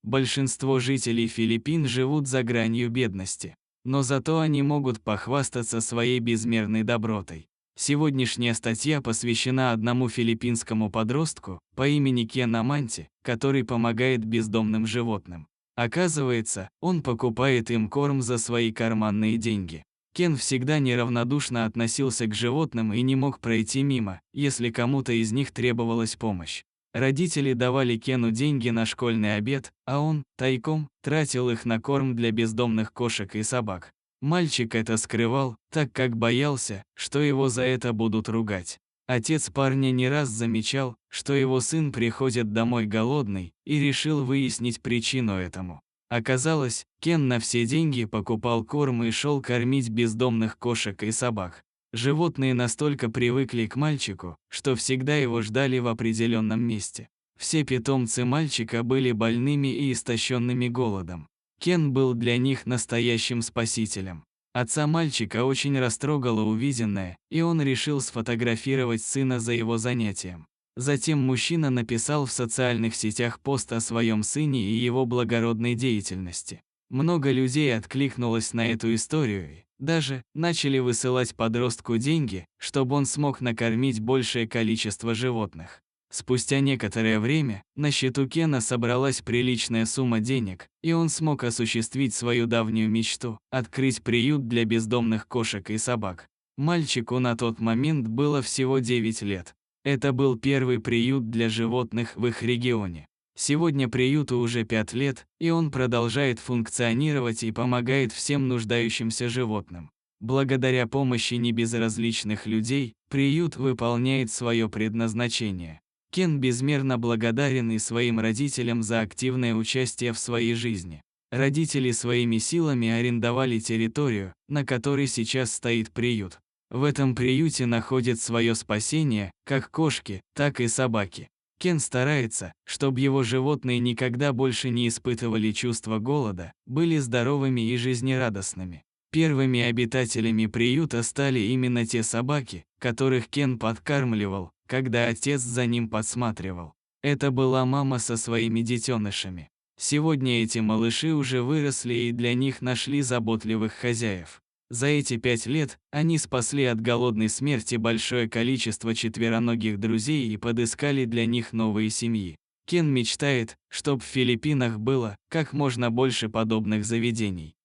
большинство жителей Филиппин живут за гранью бедности. Но зато они могут похвастаться своей безмерной добротой. Сегодняшняя статья посвящена одному филиппинскому подростку по имени Кен Аманти, который помогает бездомным животным. Оказывается, он покупает им корм за свои карманные деньги. Кен всегда неравнодушно относился к животным и не мог пройти мимо, если кому-то из них требовалась помощь. Родители давали Кену деньги на школьный обед, а он, тайком, тратил их на корм для бездомных кошек и собак. Мальчик это скрывал, так как боялся, что его за это будут ругать. Отец парня не раз замечал, что его сын приходит домой голодный, и решил выяснить причину этому. Оказалось, Кен на все деньги покупал корм и шел кормить бездомных кошек и собак. Животные настолько привыкли к мальчику, что всегда его ждали в определенном месте. Все питомцы мальчика были больными и истощенными голодом. Кен был для них настоящим спасителем. Отца мальчика очень растрогало увиденное, и он решил сфотографировать сына за его занятием. Затем мужчина написал в социальных сетях пост о своем сыне и его благородной деятельности. Много людей откликнулось на эту историю и даже начали высылать подростку деньги, чтобы он смог накормить большее количество животных. Спустя некоторое время на счету Кена собралась приличная сумма денег, и он смог осуществить свою давнюю мечту – открыть приют для бездомных кошек и собак. Мальчику на тот момент было всего 9 лет. Это был первый приют для животных в их регионе. Сегодня приюту уже 5 лет, и он продолжает функционировать и помогает всем нуждающимся животным. Благодаря помощи небезразличных людей, приют выполняет свое предназначение. Кен безмерно благодарен и своим родителям за активное участие в своей жизни. Родители своими силами арендовали территорию, на которой сейчас стоит приют. В этом приюте находят свое спасение как кошки, так и собаки. Кен старается, чтобы его животные никогда больше не испытывали чувство голода, были здоровыми и жизнерадостными. Первыми обитателями приюта стали именно те собаки, которых Кен подкармливал, когда отец за ним подсматривал. Это была мама со своими детенышами. Сегодня эти малыши уже выросли и для них нашли заботливых хозяев. За эти 5 лет они спасли от голодной смерти большое количество четвероногих друзей и подыскали для них новые семьи. Кен мечтает, чтобы в Филиппинах было как можно больше подобных заведений.